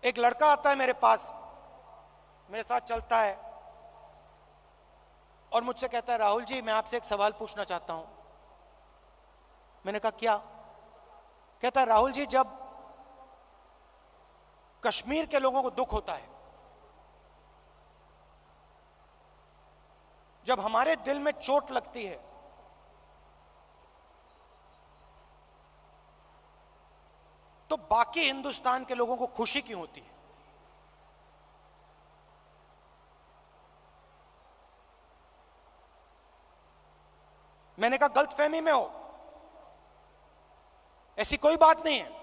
एक लड़का आता है मेरे पास, मेरे साथ चलता है और मुझसे कहता है, राहुल जी मैं आपसे एक सवाल पूछना चाहता हूं। मैंने कहा क्या? कहता है, राहुल जी जब कश्मीर के लोगों को दुख होता है, जब हमारे दिल में चोट लगती है, तो बाकी हिंदुस्तान के लोगों को खुशी क्यों होती है? मैंने कहा गलतफहमी में हो, ऐसी कोई बात नहीं है।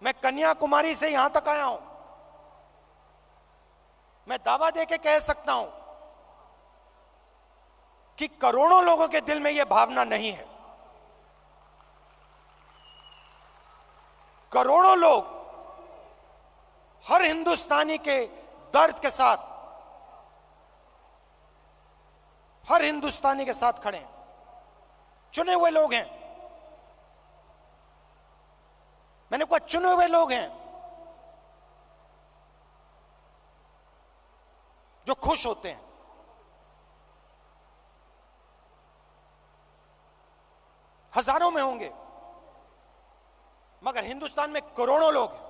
मैं कन्याकुमारी से यहां तक आया हूं, मैं दावा दे के कह सकता हूं कि करोड़ों लोगों के दिल में यह भावना नहीं है। करोड़ों लोग हर हिंदुस्तानी के दर्द के साथ, हर हिंदुस्तानी के साथ खड़े हैं। चुने हुए लोग हैं, मैंने कहा चुने हुए लोग हैं जो खुश होते हैं। हजारों में होंगे, मगर हिंदुस्तान में करोड़ों लोग हैं।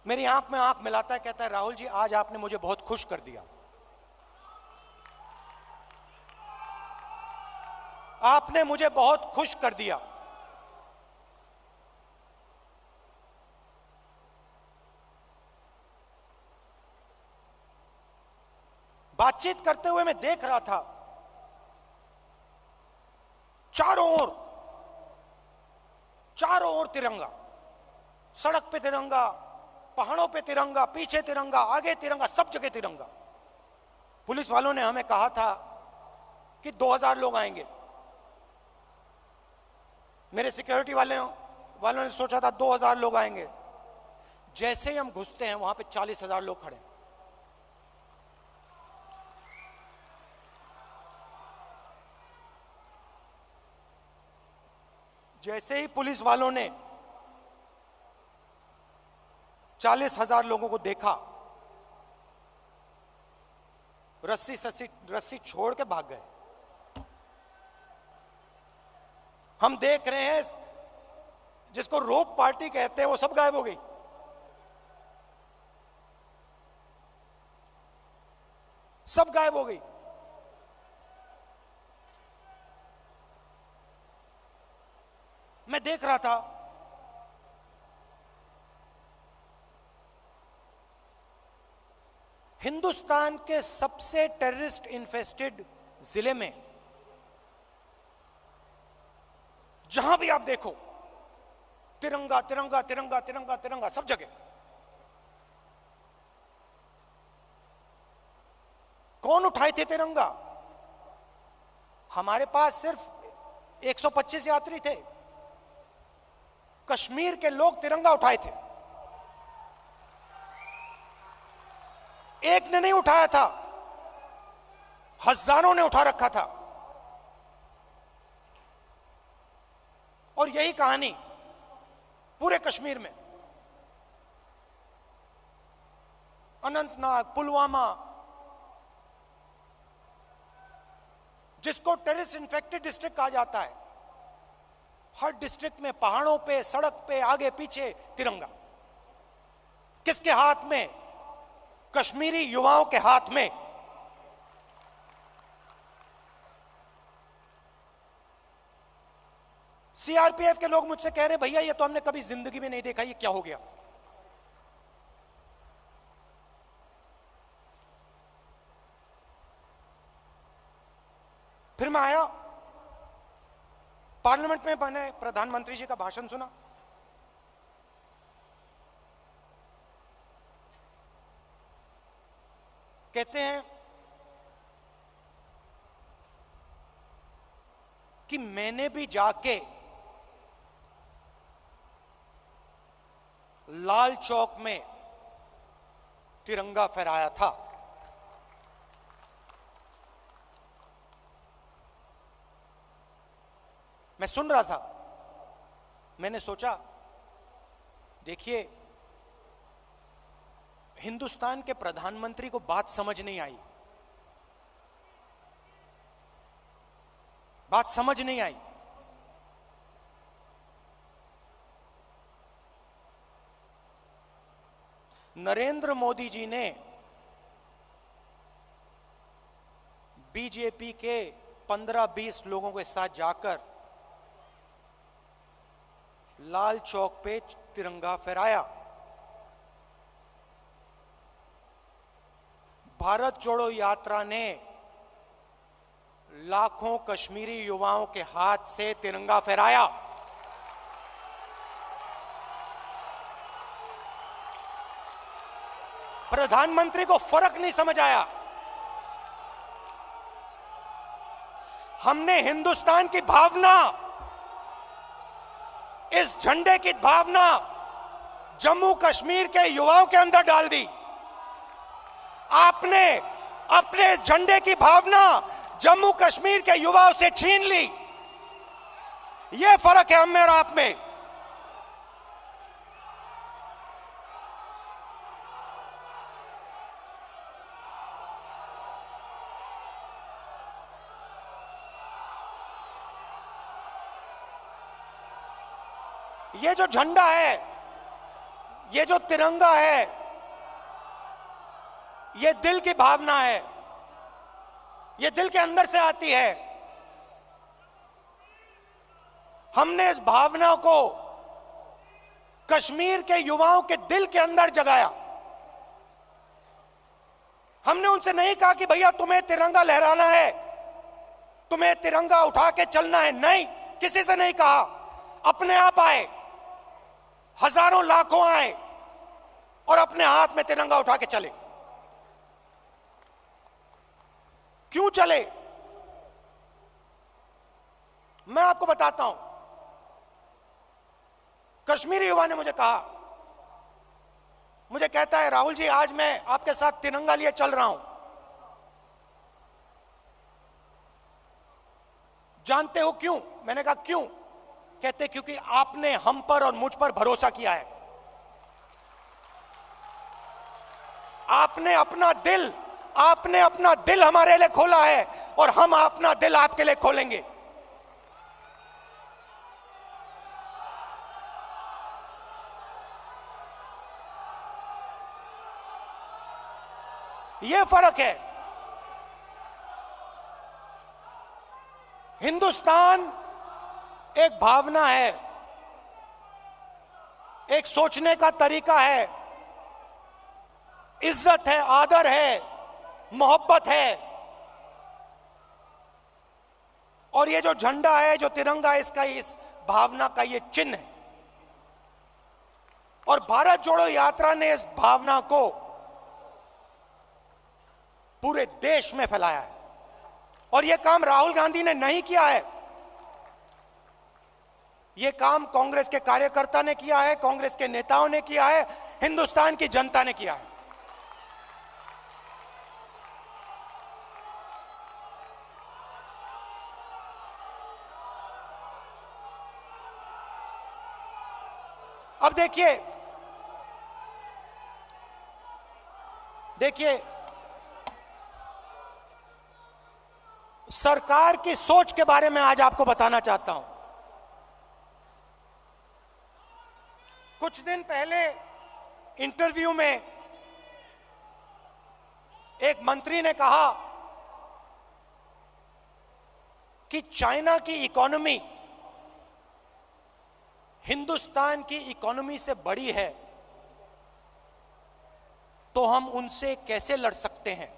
मेरी आंख में आंख मिलाता है, कहता है, राहुल जी आज आपने मुझे बहुत खुश कर दिया, आपने मुझे बहुत खुश कर दिया। बातचीत करते हुए मैं देख रहा था, चारों ओर तिरंगा, सड़क पे तिरंगा, पहाड़ों पे तिरंगा, पीछे तिरंगा, आगे तिरंगा, सब जगह तिरंगा। पुलिस वालों ने हमें कहा था कि 2000 लोग आएंगे। मेरे सिक्योरिटी वालों ने सोचा था 2000 लोग आएंगे। जैसे ही हम घुसते हैं वहां पे 40,000 लोग खड़े हैं। जैसे ही पुलिस वालों ने 40,000 लोगों को देखा, रस्सी छोड़ के भाग गए। हम देख रहे हैं जिसको रोप पार्टी कहते हैं, वो सब गायब हो गई। सब गायब हो गई। मैं देख रहा था, हिंदुस्तान के सबसे टेररिस्ट इन्फेस्टेड जिले में जहां भी आप देखो, तिरंगा तिरंगा तिरंगा तिरंगा तिरंगा, सब जगह। कौन उठाए थे तिरंगा? हमारे पास सिर्फ 125 यात्री थे, कश्मीर के लोग तिरंगा उठाए थे। एक ने नहीं उठाया था, हजारों ने उठा रखा था। और यही कहानी पूरे कश्मीर में, अनंतनाग, पुलवामा, जिसको टेररिस्ट इन्फेक्टेड डिस्ट्रिक्ट कहा जाता है, हर डिस्ट्रिक्ट में पहाड़ों पे, सड़क पे, आगे पीछे तिरंगा। किसके हाथ में? कश्मीरी युवाओं के हाथ में। सीआरपीएफ के लोग मुझसे कह रहे, भैया ये तो हमने कभी जिंदगी में नहीं देखा, ये क्या हो गया? फिर मैं आया पार्लियामेंट में, मैंने प्रधानमंत्री जी का भाषण सुना। कहते हैं कि मैंने भी जाके लाल चौक में तिरंगा फहराया था। मैं सुन रहा था, मैंने सोचा देखिए, हिंदुस्तान के प्रधानमंत्री को बात समझ नहीं आई, बात समझ नहीं आई। नरेंद्र मोदी जी ने बीजेपी के 15-20 लोगों के साथ जाकर लाल चौक पे तिरंगा फहराया। भारत जोड़ो यात्रा ने लाखों कश्मीरी युवाओं के हाथ से तिरंगा फहराया। प्रधानमंत्री को फर्क नहीं समझ आया। हमने हिंदुस्तान की भावना, इस झंडे की भावना जम्मू कश्मीर के युवाओं के अंदर डाल दी। आपने अपने झंडे की भावना जम्मू कश्मीर के युवाओं से छीन ली। यह फर्क है हम में और आप में। ये जो झंडा है, ये जो तिरंगा है, ये दिल की भावना है, ये दिल के अंदर से आती है। हमने इस भावना को कश्मीर के युवाओं के दिल के अंदर जगाया। हमने उनसे नहीं कहा कि भैया तुम्हें तिरंगा लहराना है, तुम्हें तिरंगा उठा के चलना है। नहीं, किसी से नहीं कहा। अपने आप आए, हजारों लाखों आए और अपने हाथ में तिरंगा उठा के चले। क्यों चले? मैं आपको बताता हूं। कश्मीरी युवा ने मुझे कहा, मुझे कहता है राहुल जी आज मैं आपके साथ तिरंगा लिए चल रहा हूं। जानते हो क्यों? मैंने कहा क्यों? कहते क्योंकि आपने हम पर और मुझ पर भरोसा किया है। आपने अपना दिल हमारे लिए खोला है और हम अपना दिल आपके लिए खोलेंगे। यह फर्क है। हिंदुस्तान एक भावना है, एक सोचने का तरीका है, इज्जत है, आदर है, मोहब्बत है। और ये जो झंडा है, जो तिरंगा है, इसका इस भावना का ये चिन्ह है। और भारत जोड़ो यात्रा ने इस भावना को पूरे देश में फैलाया है। और यह काम राहुल गांधी ने नहीं किया है, यह काम कांग्रेस के कार्यकर्ता ने किया है, कांग्रेस के नेताओं ने किया है, हिंदुस्तान की जनता ने किया है। अब देखिए सरकार की सोच के बारे में आज आपको बताना चाहता हूं। कुछ दिन पहले इंटरव्यू में एक मंत्री ने कहा कि चाइना की इकोनॉमी हिंदुस्तान की इकोनॉमी से बड़ी है, तो हम उनसे कैसे लड़ सकते हैं।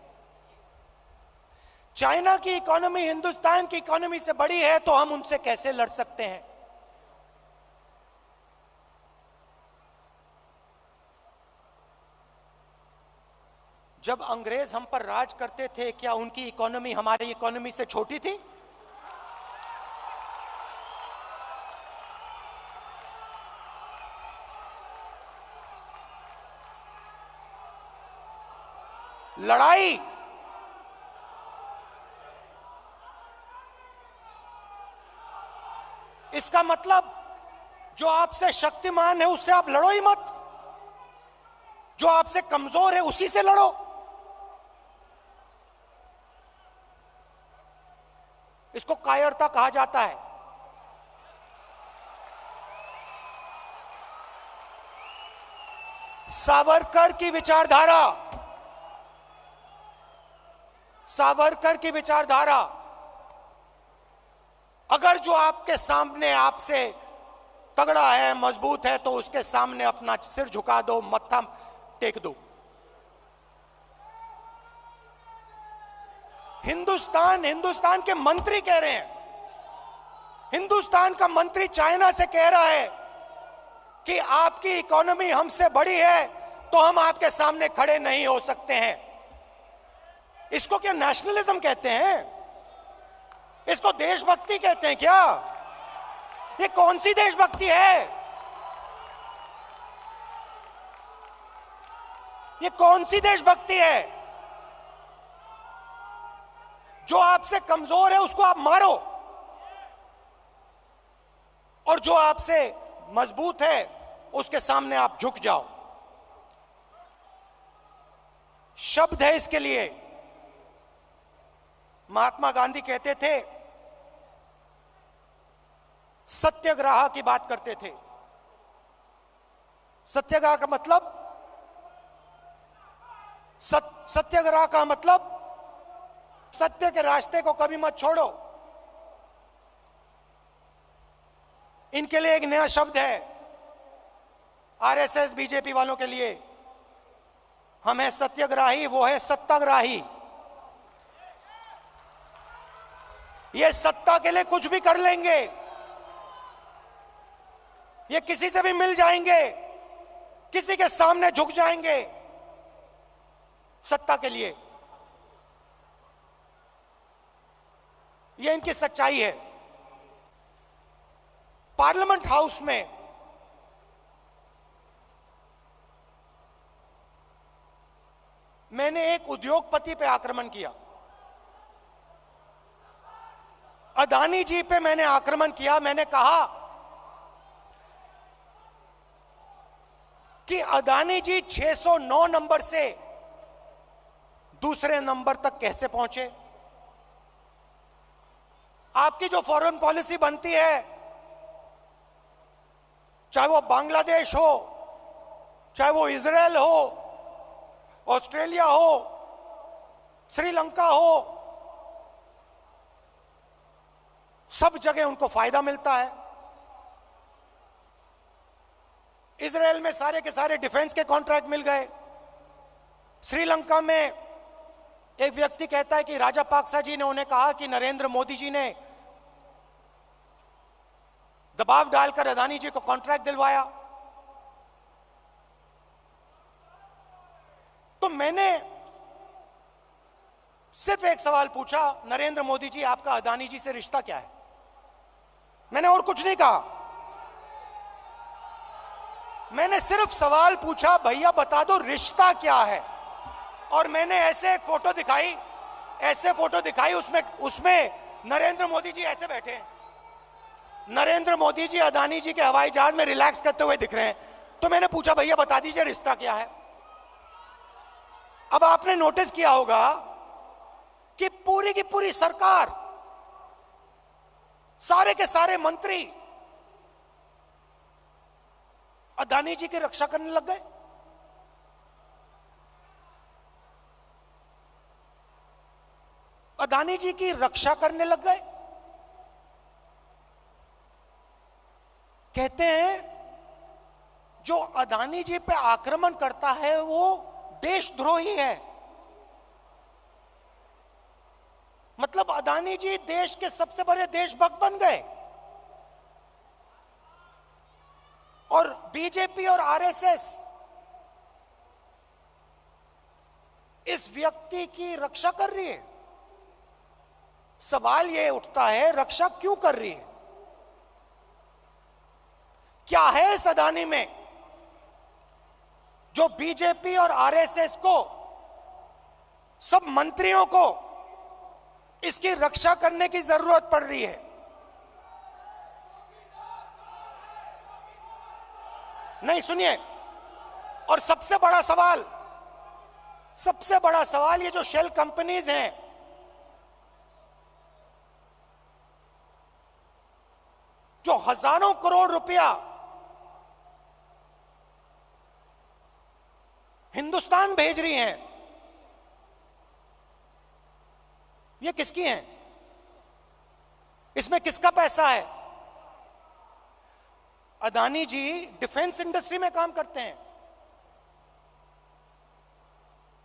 चाइना की इकोनॉमी हिंदुस्तान की इकोनॉमी से बड़ी है, तो हम उनसे कैसे लड़ सकते हैं। जब अंग्रेज हम पर राज करते थे, क्या उनकी इकोनॉमी हमारी इकोनॉमी से छोटी थी? लड़ाई इसका मतलब जो आपसे शक्तिमान है उससे आप लड़ो ही मत, जो आपसे कमजोर है उसी से लड़ो। इसको कायरता कहा जाता है। सावरकर की विचारधारा, सावरकर की विचारधारा, अगर जो आपके सामने आपसे तगड़ा है, मजबूत है, तो उसके सामने अपना सिर झुका दो, मत्था टेक दो। हिंदुस्तान के मंत्री कह रहे हैं, हिंदुस्तान का मंत्री चाइना से कह रहा है कि आपकी इकोनॉमी हमसे बड़ी है तो हम आपके सामने खड़े नहीं हो सकते हैं। इसको क्या नेशनलिज्म कहते हैं? इसको देशभक्ति कहते हैं क्या? ये कौन सी देशभक्ति है? ये कौन सी देशभक्ति है? जो आपसे कमजोर है उसको आप मारो, और जो आपसे मजबूत है उसके सामने आप झुक जाओ। शब्द है इसके लिए। महात्मा गांधी कहते थे, सत्याग्रह की बात करते थे। सत्याग्रह का मतलब, सत्याग्रह का मतलब सत्य के रास्ते को कभी मत छोड़ो। इनके लिए एक नया शब्द है आरएसएस बीजेपी वालों के लिए। हम है सत्याग्रही, वो है सत्ताग्राही। ये सत्ता के लिए कुछ भी कर लेंगे, ये किसी से भी मिल जाएंगे, किसी के सामने झुक जाएंगे सत्ता के लिए। ये इनकी सच्चाई है। पार्लियामेंट हाउस में मैंने एक उद्योगपति पे आक्रमण किया, अदानी जी पे मैंने आक्रमण किया। मैंने कहा कि अदानी जी 609 नंबर से दूसरे नंबर तक कैसे पहुंचे? आपकी जो फॉरेन पॉलिसी बनती है, चाहे वो बांग्लादेश हो, चाहे वो इजराइल हो, ऑस्ट्रेलिया हो, श्रीलंका हो, सब जगह उनको फायदा मिलता है। इजराइल में सारे के सारे डिफेंस के कॉन्ट्रैक्ट मिल गए। श्रीलंका में एक व्यक्ति कहता है कि राजापाक्सा जी ने उन्हें कहा कि नरेंद्र मोदी जी ने दबाव डालकर अदानी जी को कॉन्ट्रैक्ट दिलवाया। तो मैंने सिर्फ एक सवाल पूछा, नरेंद्र मोदी जी, आपका अदानी जी से रिश्ता क्या है? मैंने और कुछ नहीं कहा। मैंने सिर्फ सवाल पूछा, भैया बता दो रिश्ता क्या है। और मैंने ऐसे फोटो दिखाई, उसमें नरेंद्र मोदी जी ऐसे बैठे हैं। नरेंद्र मोदी जी अदानी जी के हवाई जहाज में रिलैक्स करते हुए दिख रहे हैं। तो मैंने पूछा, भैया बता दीजिए रिश्ता क्या है। अब आपने नोटिस किया होगा कि पूरी की पूरी सरकार, सारे के सारे मंत्री अदानी जी की रक्षा करने लग गए। अदानी जी की रक्षा करने लग गए। कहते हैं जो अदानी जी पे आक्रमण करता है वो देशद्रोही है। मतलब अदानी जी देश के सबसे बड़े देशभक्त बन गए। और बीजेपी और आरएसएस इस व्यक्ति की रक्षा कर रही है। सवाल यह उठता है, रक्षा क्यों कर रही है? क्या है इस अदानी में जो बीजेपी और आरएसएस को, सब मंत्रियों को इसकी रक्षा करने की जरूरत पड़ रही है? नहीं, सुनिए, और सबसे बड़ा सवाल ये जो शेल कंपनीज हैं, जो हजारों करोड़ रुपया हिंदुस्तान भेज रही हैं, ये किसकी हैं? इसमें किसका पैसा है? अदानी जी डिफेंस इंडस्ट्री में काम करते हैं,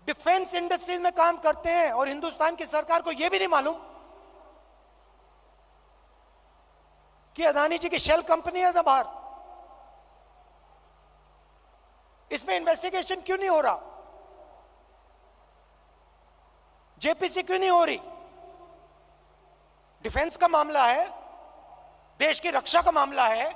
डिफेंस इंडस्ट्री में काम करते हैं, और हिंदुस्तान की सरकार को यह भी नहीं मालूम कि अदानी जी की शेल कंपनी है बाहर। इसमें इन्वेस्टिगेशन क्यों नहीं हो रहा? जेपीसी क्यों नहीं हो रही? डिफेंस का मामला है, देश की रक्षा का मामला है,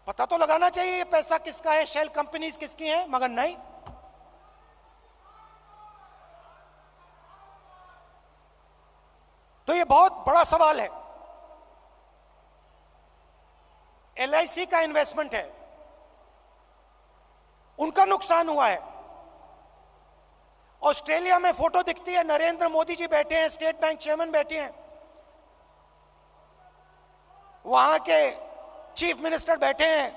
पता तो लगाना चाहिए ये पैसा किसका है, शेल कंपनीज किसकी हैं, मगर नहीं। तो ये बहुत बड़ा सवाल है। एलआईसी का इन्वेस्टमेंट है, उनका नुकसान हुआ है। ऑस्ट्रेलिया में फोटो दिखती है, नरेंद्र मोदी जी बैठे हैं, स्टेट बैंक चेयरमैन बैठे हैं, वहां के चीफ मिनिस्टर बैठे हैं,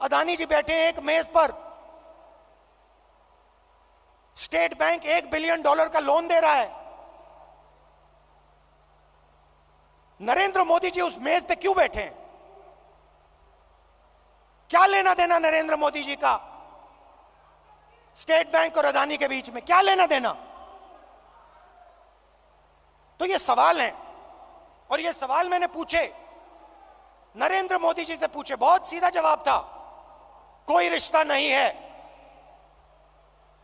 अदानी जी बैठे हैं एक मेज पर। स्टेट बैंक $1 बिलियन का लोन दे रहा है। नरेंद्र मोदी जी उस मेज पे क्यों बैठे हैं? क्या लेना देना नरेंद्र मोदी जी का स्टेट बैंक और अदानी के बीच में? क्या लेना देना? तो ये सवाल है, और ये सवाल मैंने पूछे, नरेंद्र मोदी जी से पूछे, बहुत सीधा जवाब था, कोई रिश्ता नहीं है।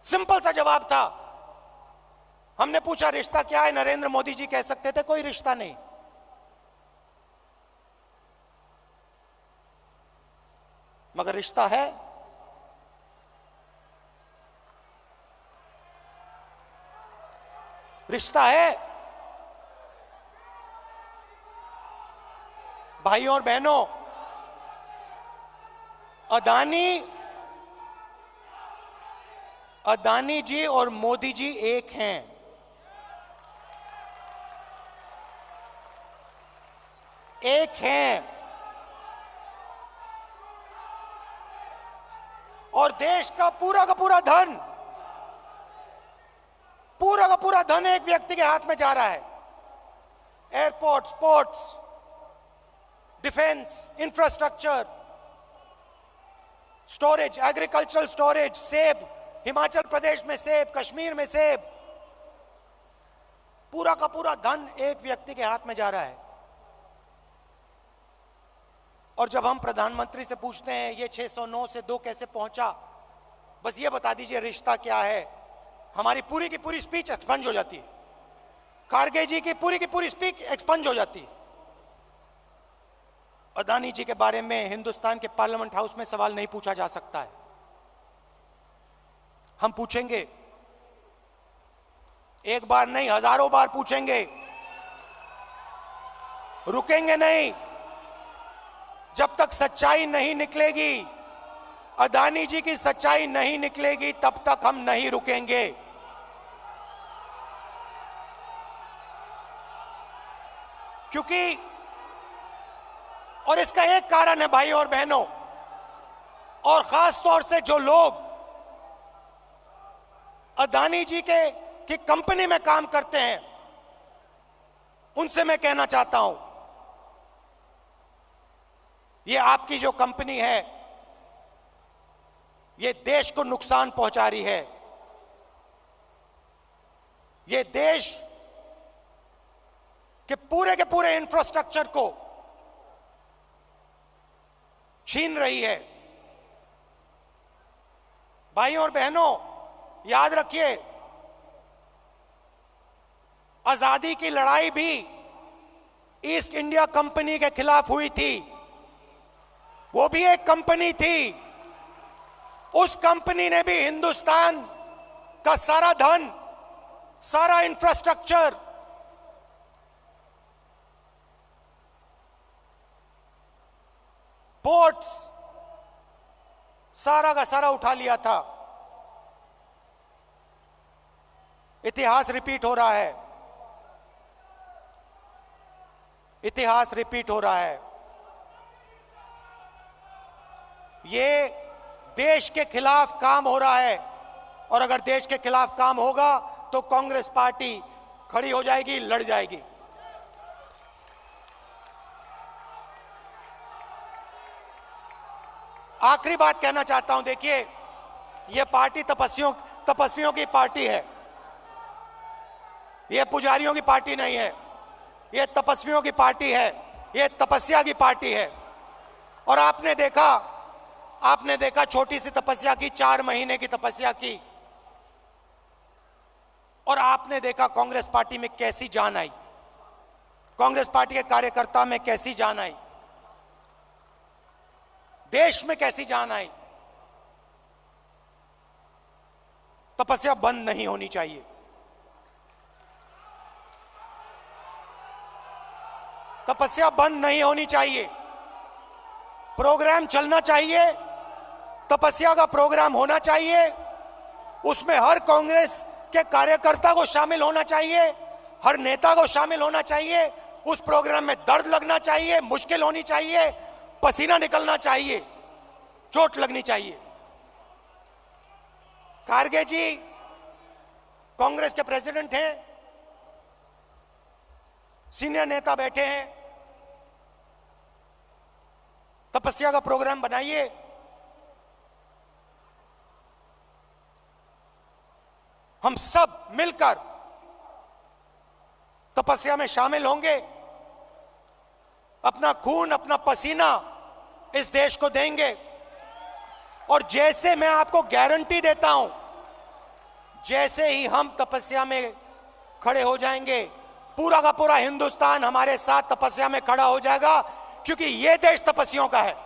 सिंपल सा जवाब था। हमने पूछा रिश्ता क्या है, नरेंद्र मोदी जी कह सकते थे कोई रिश्ता नहीं। मगर रिश्ता है। रिश्ता है। भाइयों और बहनों, अदानी जी और मोदी जी एक हैं। एक हैं। और देश का पूरा धन एक व्यक्ति के हाथ में जा रहा है। Airports, ports, defence, infrastructure, storage, agricultural storage, सेब, हिमाचल प्रदेश में सेब, कश्मीर में सेब, पूरा का पूरा धन एक व्यक्ति के हाथ में जा रहा है। और जब हम प्रधानमंत्री से पूछते हैं ये 609 से 2 कैसे पहुंचा, बस ये बता दीजिए रिश्ता क्या है, हमारी पूरी की पूरी स्पीच एक्सपंज हो जाती है। खारगे जी की पूरी स्पीच एक्सपंज हो जाती है। अदानी जी के बारे में हिंदुस्तान के पार्लियामेंट हाउस में सवाल नहीं पूछा जा सकता है। हम पूछेंगे, एक बार नहीं, हजारों बार पूछेंगे, रुकेंगे नहीं। जब तक सच्चाई नहीं निकलेगी, अदानी जी की सच्चाई नहीं निकलेगी, तब तक हम नहीं रुकेंगे। क्योंकि, और इसका एक कारण है भाई और बहनों, और खास तौर से जो लोग अदानी जी की कंपनी में काम करते हैं, उनसे मैं कहना चाहता हूं, ये आपकी जो कंपनी है, ये देश को नुकसान पहुंचा रही है। ये देश के पूरे इंफ्रास्ट्रक्चर को छीन रही है। भाइयों और बहनों, याद रखिए, आजादी की लड़ाई भी ईस्ट इंडिया कंपनी के खिलाफ हुई थी। वो भी एक कंपनी थी। उस कंपनी ने भी हिंदुस्तान का सारा धन, सारा इंफ्रास्ट्रक्चर पोर्ट्स सारा का सारा उठा लिया था। इतिहास रिपीट हो रहा है, इतिहास रिपीट हो रहा है। ये देश के खिलाफ काम हो रहा है, और अगर देश के खिलाफ काम होगा तो कांग्रेस पार्टी खड़ी हो जाएगी, लड़ जाएगी। आखिरी बात कहना चाहता हूं, देखिए यह पार्टी तपस्वियों की पार्टी है, यह पुजारियों की पार्टी नहीं है, यह तपस्वियों की पार्टी है, यह तपस्या की पार्टी है। और आपने देखा छोटी सी तपस्या की, 4 महीने की तपस्या की, और आपने देखा कांग्रेस पार्टी में कैसी जान आई, कांग्रेस पार्टी के कार्यकर्ता में कैसी जान आई, देश में कैसी जान आई। तपस्या बंद नहीं होनी चाहिए। तपस्या बंद नहीं होनी चाहिए, प्रोग्राम चलना चाहिए, तपस्या का प्रोग्राम होना चाहिए, उसमें हर कांग्रेस के कार्यकर्ता को शामिल होना चाहिए, हर नेता को शामिल होना चाहिए। उस प्रोग्राम में दर्द लगना चाहिए, मुश्किल होनी चाहिए, पसीना निकलना चाहिए, चोट लगनी चाहिए। खारगे जी कांग्रेस के प्रेसिडेंट हैं, सीनियर नेता बैठे हैं, तपस्या का प्रोग्राम बनाइए। हम सब मिलकर तपस्या में शामिल होंगे, अपना खून अपना पसीना इस देश को देंगे। और जैसे मैं आपको गारंटी देता हूं, जैसे ही हम तपस्या में खड़े हो जाएंगे, पूरा का पूरा हिंदुस्तान हमारे साथ तपस्या में खड़ा हो जाएगा, क्योंकि यह देश तपस्वियों का है।